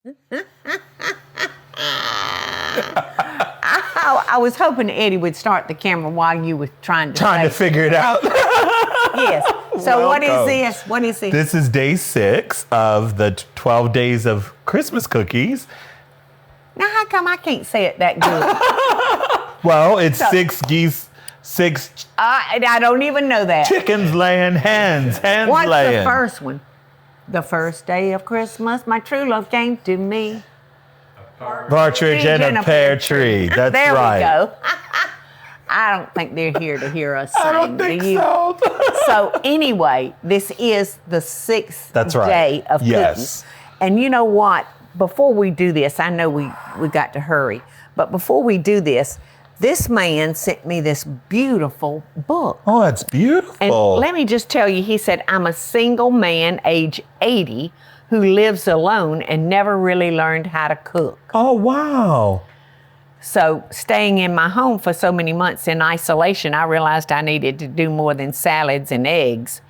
I was hoping Eddie would start the camera while you were trying to figure it out. Yes. So what is this? What is this? This is day 6 of the 12 days of Christmas cookies. Now, how come I can't say it that good? Well, it's 6 geese, 6 I don't even know that. chickens laying hens What's laying. the first one? The first day of Christmas, my true love came to me. Partridge in a pear tree. That's there right. There we go. I don't think they're here to hear us sing. I don't think so. So anyway, this is the 6th day of cooking. Yes. And you know what? Before we do this, I know we got to hurry, but before we do this man sent me this beautiful book. Oh, that's beautiful. And let me just tell you, he said, I'm a single man, age 80, who lives alone and never really learned how to cook. Oh, wow. So staying in my home for so many months in isolation, I realized I needed to do more than salads and eggs.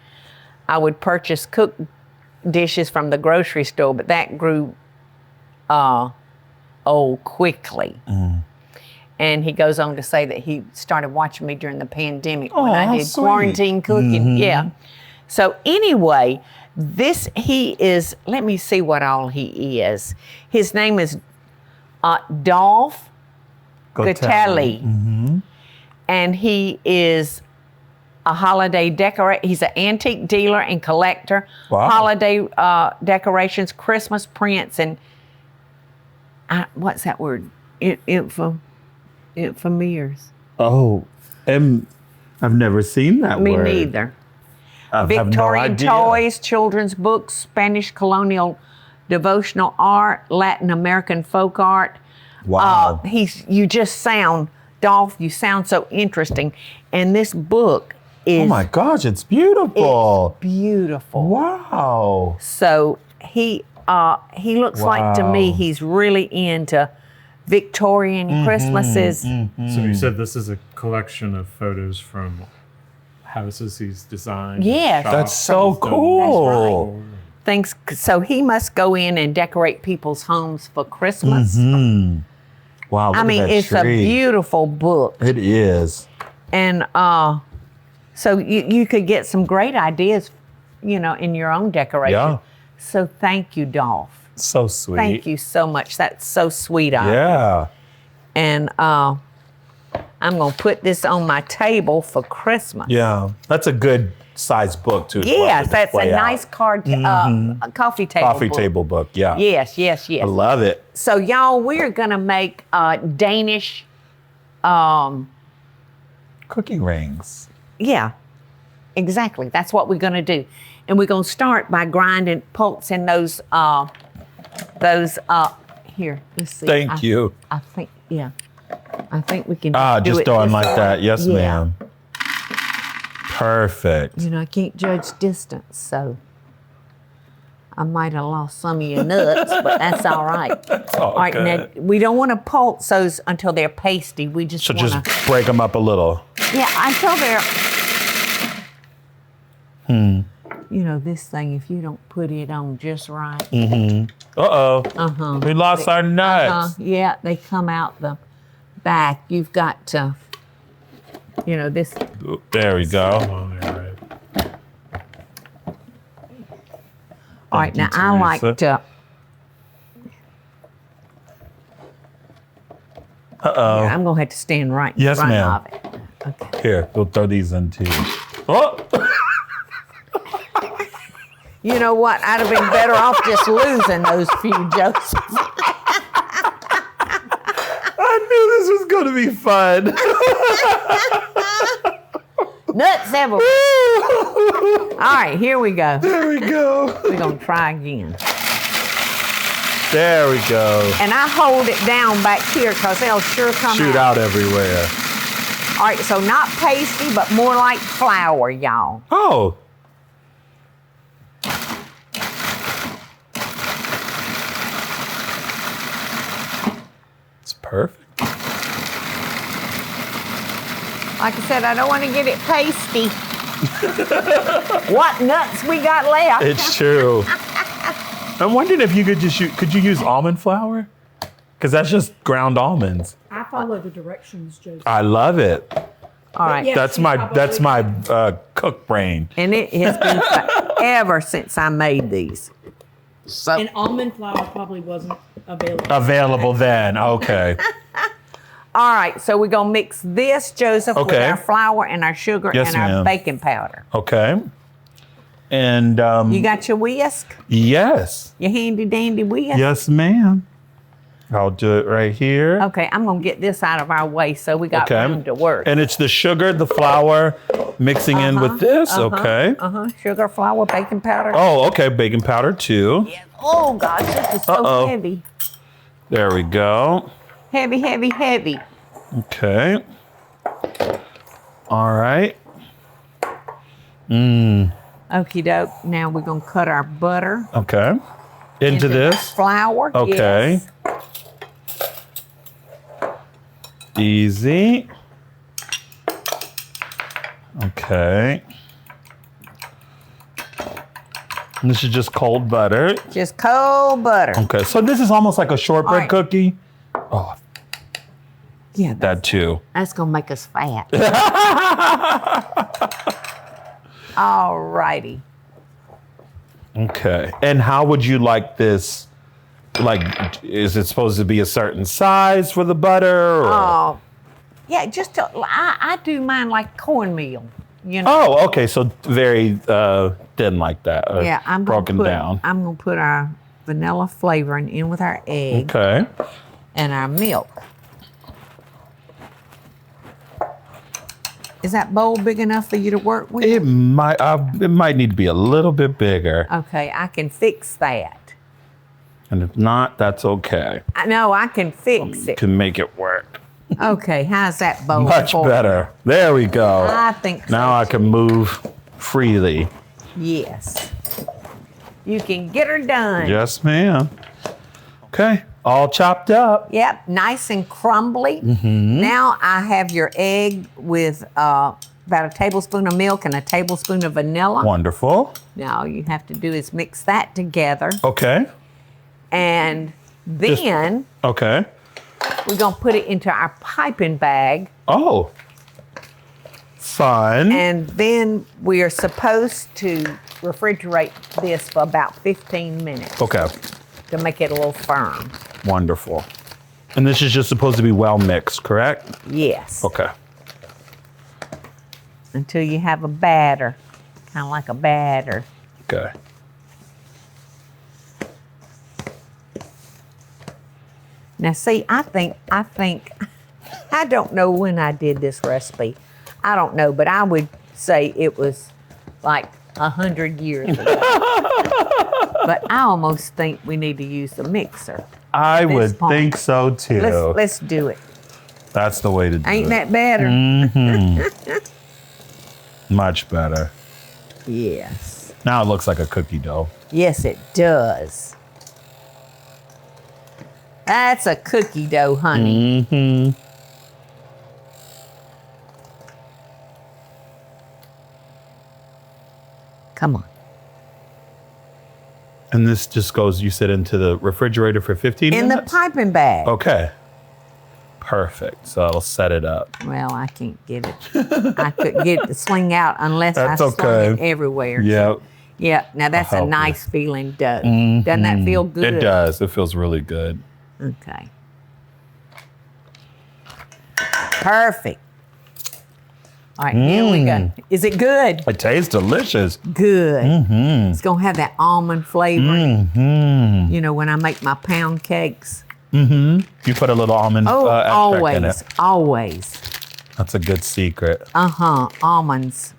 I would purchase cooked dishes from the grocery store, but that grew old quickly. Mm. And he goes on to say that he started watching me during the pandemic when I did quarantine cooking. Mm-hmm. Yeah. So anyway, he is, let me see what all he is. His name is Dolph Gatelli. Mm-hmm. And he is a holiday decorator. He's an antique dealer and collector. Wow. Holiday decorations, Christmas prints, and what's that word? Infamers. Oh, I've never seen that word. Me neither. Victorian toys, children's books, Spanish colonial devotional art, Latin American folk art. Wow. You just sound, Dolph, you sound so interesting. And this book is... Oh my gosh, it's beautiful. It's beautiful. Wow. So he looks like to me he's really into Victorian Christmases. Mm-hmm. So you said this is a collection of photos from houses he's designed. Yes. That's so cool. That's right. So he must go in and decorate people's homes for Christmas. Mm-hmm. Wow, I mean, it's a beautiful book. It is. And so you could get some great ideas, in your own decoration. Yeah. So thank you, Dolph. So sweet. Thank you so much. That's so sweet of you. Yeah. And I'm going to put this on my table for Christmas. Yeah. That's a good size book, too. Yes, that's a nice coffee table book. Coffee table book, yeah. Yes. I love it. So, y'all, we're going to make Danish... cookie rings. Yeah, exactly. That's what we're going to do. And we're going to start by pulsing those here, let's see. Thank you. I think we can do just it throwing this like way. that. Yes, Yeah. ma'am. Perfect. I can't judge distance, so I might have lost some of your nuts, but that's all right. All right, now we don't want to pulse those until they're pasty. We just want to... just break them up a little. Yeah, until they're... this thing, if you don't put it on just right. Mm-hmm. Uh-oh. We lost our nuts. Yeah, they come out the back. You've got to, this. There we go. All right, now I like to. Uh-oh. I'm going to have to stand right in Yes, front ma'am. of it. Okay. Here, we'll throw these in too. Oh! You know what? I'd have been better off just losing those few, Joseph. I knew this was going to be fun. Nuts everywhere. All right, here we go. There we go. We're going to try again. There we go. And I hold it down back here because they'll sure come Shoot out everywhere. All right, so not pasty, but more like flour, y'all. Oh. It's perfect. Like I said, I don't want to get it pasty. What nuts we got left? It's true. I'm wondering if you could could you use almond flour? Because that's just ground almonds. I follow the directions, Joseph. I love it. All right. Yeah. That's my cook brain. And it has been forever since I made these. So And almond flour probably wasn't available. Available then. Okay. all right, so we're gonna mix this, Joseph, with Okay. our flour and our sugar Yes, and our ma'am. baking powder. Okay. And You got your whisk? yes. Your handy dandy whisk? Yes, ma'am. I'll do it right here. Okay, I'm gonna get this out of our way so we got room to work. And it's the sugar, the flour mixing in with this. Okay. Sugar, flour, baking powder. Oh, okay. Baking powder too. Yes. Oh gosh, this is so heavy. There we go. Heavy, heavy, heavy. Okay. All right. Okie doke. Now we're gonna cut our butter Okay. Into the this. flour. Okay. Yes. Easy. Okay. And this is just cold butter. Just cold butter. Okay, so this is almost like a shortbread All right. cookie. Oh, Yeah, that too. that's gonna make us fat. All righty. Okay. And how would you like this? Like, is it supposed to be a certain size for the butter? Or? Oh, yeah. I do mine like cornmeal. You know. Oh, okay. So very thin like that. Yeah, I'm gonna broken put, down. I'm gonna put our vanilla flavoring in with our egg Okay. and our milk. Is that bowl big enough for you to work with? It might need to be a little bit bigger. Okay, I can fix that. And if not, that's okay. I know I can fix it. Can make it work. Okay, how's that bowl? Much for you? better. There we go. I think so. Now I can move freely. Yes. You can get her done. Yes, ma'am. Okay, all chopped up. Yep, nice and crumbly. Mm-hmm. Now I have your egg with about a tablespoon of milk and a tablespoon of vanilla. Wonderful. Now all you have to do is mix that together. Okay. And then Okay. we're going to put it into our piping bag. Oh. Fun. And then we are supposed to refrigerate this for about 15 minutes Okay. to make it a little firm. Wonderful. And this is just supposed to be well mixed, correct? Yes. Okay. Until you have a batter, kind of like a batter. Okay. Now, see, I think, I don't know when I did this recipe. I don't know, but I would say it was like 100 years ago. But I almost think we need to use the mixer. I This would point. think so too. Let's do it. That's the way to do Ain't it. that better? Much better. Yes. Now it looks like a cookie dough. Yes, it does. That's a cookie dough, honey. Mm-hmm. Come on. And this just goes, you said, into the refrigerator for 15 In the minutes? piping bag. Okay. Perfect. So I'll set it up. Well, I can't get it. I couldn't get it to swing out unless That's I slung okay. it everywhere. Yep. Yeah, now that's a help you. nice feeling dough. Doesn't that feel good? It does. It feels really good. Okay. Perfect. All right, here we go. Is it good? It tastes delicious. Good. It's going to have that almond flavoring. You know, when I make my pound cakes. You put a little almond extract in it. Always. That's a good secret. Almonds.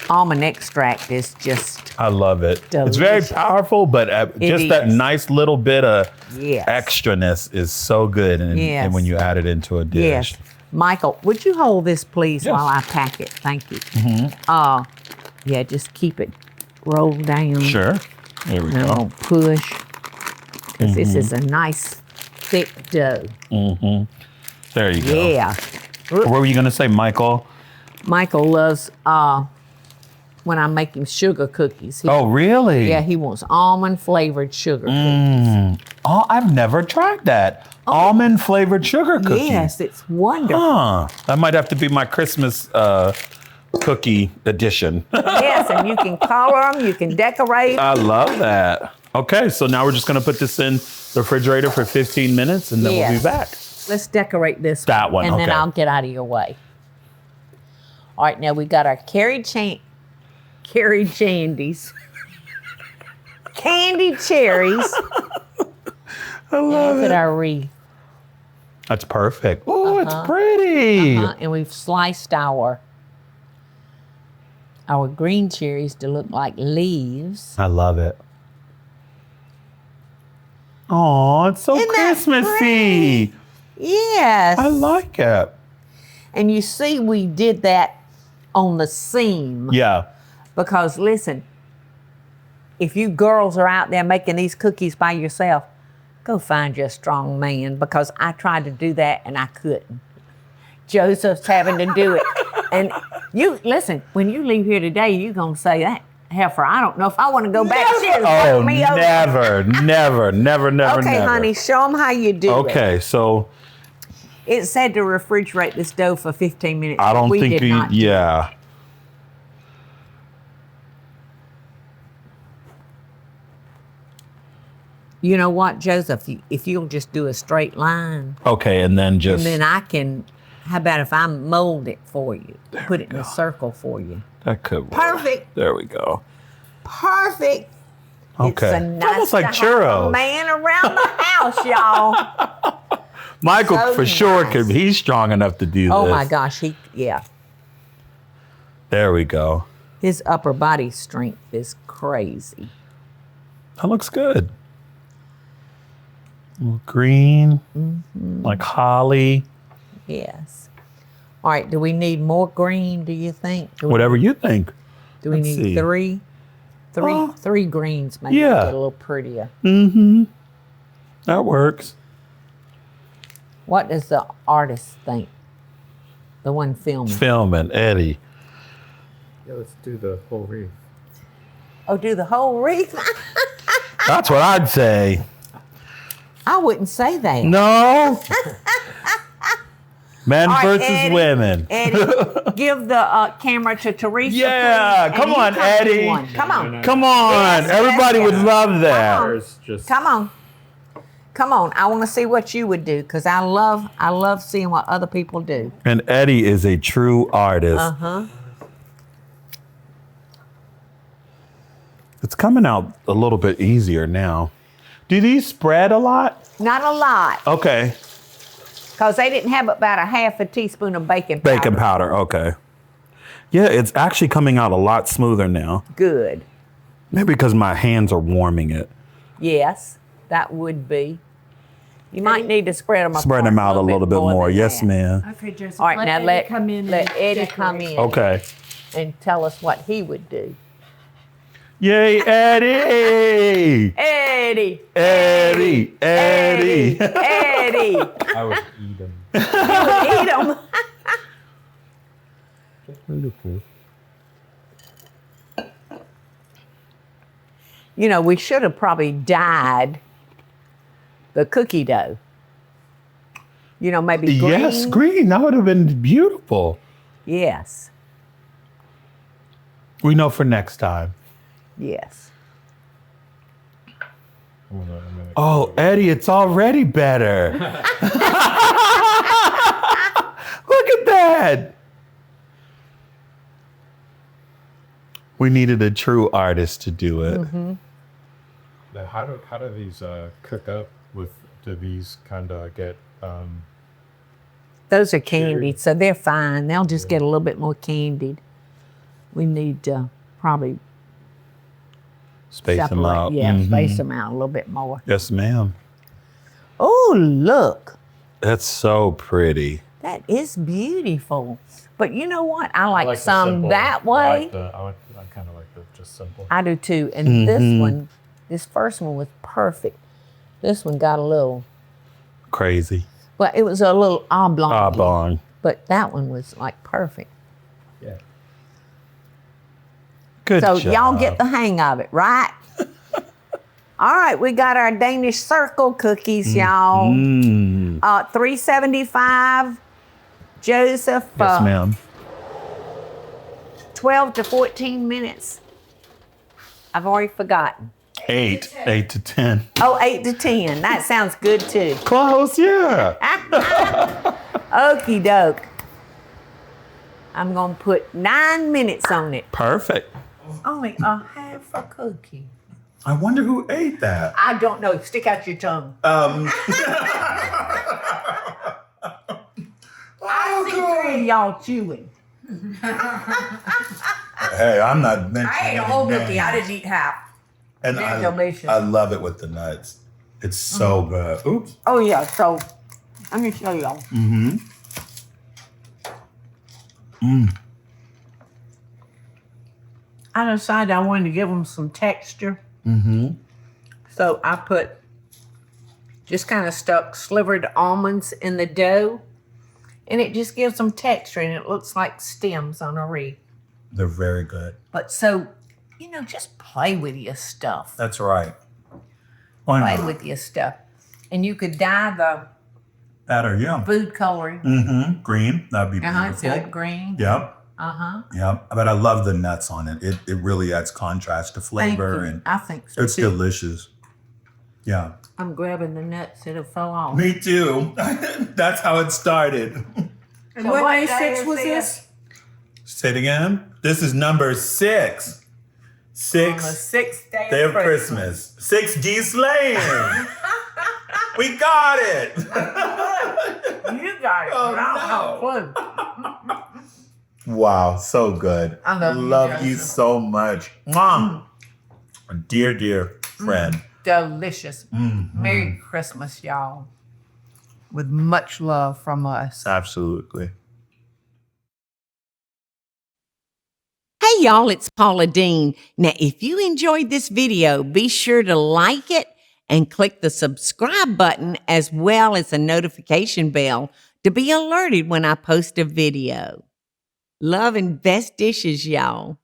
Almond extract is just, I love it. It's very Delicious. powerful, but just that is. nice little bit of Yes. extraness is so good and Yes. when you add it into a dish. yes. Michael, would you hold this, please, Yes. while I pack it? Thank you. Yeah, just keep it rolled down. Sure. There we And I'm go. going to push, because this is a nice, thick dough. There you go. Yeah. What were you going to say, Michael? Michael loves when I make him sugar cookies. Oh, really? Yeah, he wants almond flavored sugar cookies. Oh, I've never tried that. Almond flavored sugar cookies. Yes, it's wonderful. Huh. That might have to be my Christmas cookie edition. Yes, and you can color them, you can decorate. I love that. Okay, so now we're just going to put this in the refrigerator for 15 minutes and then we'll be Yes. back. Let's decorate this That one, and then okay. I'll get out of your way. All right, now we got our candied candies. Candied cherries. I love Look it. at our wreath. That's perfect. Oh, it's pretty. And we've sliced our green cherries to look like leaves. I love it. Oh, it's so Isn't that Christmassy. Yes. I like it. And you see we did that on the seam. Yeah. Because listen, if you girls are out there making these cookies by yourself, go find you a strong man, because I tried to do that and I couldn't. Joseph's having to do it. And you, listen, when you leave here today, you're going to say that. Heifer, I don't know if I want to go back. She has Oh, worked me over. never. Okay, honey, show them how you do it. Okay, so It said to refrigerate this dough for 15 minutes. I don't we think did not. yeah. You know what, Joseph? If you'll just do a straight line, Okay, and then just and then I can. How about if I mold it for you? Put it in a circle for you. that could work. Perfect. There we go. Perfect. Okay. It's a It's nice almost like to have churros. a man around the house, y'all. Michael So for sure nice. could. He's strong enough to do Oh this. my gosh, yeah. There we go. His upper body strength is crazy. That looks good. A little green, like holly, Yes. All right. Do we need more green? Do you think? whatever you think. Do we let's need see. three? Three greens, maybe Yeah. make it a little prettier. That works. What does the artist think? The one filming. Filming, Eddie. Yeah, let's do the whole wreath. Oh, do the whole wreath? That's what I'd say. I wouldn't say that. No. Men All right, versus Eddie, women. Eddie, give the camera to Teresa. Yeah, please, come and you on, do Eddie. one. Come on. Come on. Yes, Everybody yes, would yes. love that. There's just Come on. Come on. I want to see what you would do, because I love seeing what other people do. And Eddie is a true artist. Uh-huh. It's coming out a little bit easier now. Do these spread a lot? Not a lot, Okay. because they didn't have about a half a teaspoon of baking powder. Baking powder. Okay. Yeah, it's actually coming out a lot smoother now. Good. Maybe because my hands are warming it. Yes, that would be. You might need to spread them apart. Spread them out a little bit more. than Yes, that. ma'am. Okay, Joseph. All right, now Eddie let come in. let and Eddie decorate. come in Okay. and tell us what he would do. Yay, Eddie! Eddie, Eddie! Eddie! Eddie, I would eat them. eat them. Beautiful. You know, we should have probably dyed the cookie dough. You know, maybe green. Yes, green. That would have been beautiful. Yes, We know for next time. yes. I'm gonna Oh, Eddie, it's already better. Look at that. We needed a true artist to do it. Now, how do these cook up with? Do these kind of get? Those are candied, so they're fine. They'll just get a little bit more candied. We need to probably Space them separate. out. Yeah, Mhm. space them out a little bit more. Yes, ma'am. Oh, look. That's so pretty. That is beautiful. But you know what? I I like the some simple. that I way. kind of like the just simple. I do too. And this one, this first one was perfect. This one got a little, Crazy. well, it was a little oblong. Oblong. But that one was like perfect. Yeah. Good So job. y'all get the hang of it, right? All right, we got our Danish circle cookies, y'all. $3.75. Joseph. Yes, ma'am. 12 to 14 minutes. I've already forgotten. 8 to 10. Oh, 8 to 10. That sounds good too. Close, yeah. Okie doke. I'm going to put 9 minutes on it. Perfect. Only a half a cookie. I wonder who ate that. I don't know. Stick out your tongue. I see 3 of y'all chewing. Hey, I'm not mentioning I ate a whole any cookie. names. I didn't eat half. And They're delicious. I love it with the nuts. It's so good. Oops. Oh, yeah. So, let me show y'all. I decided I wanted to give them some texture. So I just kind of stuck slivered almonds in the dough, and it just gives them texture, and it looks like stems on a wreath. They're very good. But so, just play with your stuff. That's right. Why Play not? with your stuff. And you could dye the That or yeah. food coloring. Green. That'd be It's beautiful. good green. Yep. Uh-huh. Yep. But I love the nuts on it. It really adds contrast to Thank flavor, you. and I think so it's too. delicious. Yeah. I'm grabbing the nuts. It'll fall off. Me too. That's how it started. And So what what day day 6 is was this? this? Say it again. This is number 6. On the 6th day Day of Christmas. 6G slaying. We got it. You got it. Oh, but I don't have a clue. Wow, so good. I love you, love you Joseph. so much. Mwah. Dear, dear friend. Delicious. Merry Christmas, y'all. With much love from us. Absolutely. Hey y'all, it's Paula Deen. Now, if you enjoyed this video, be sure to like it and click the subscribe button as well as the notification bell to be alerted when I post a video. Love and best dishes, y'all.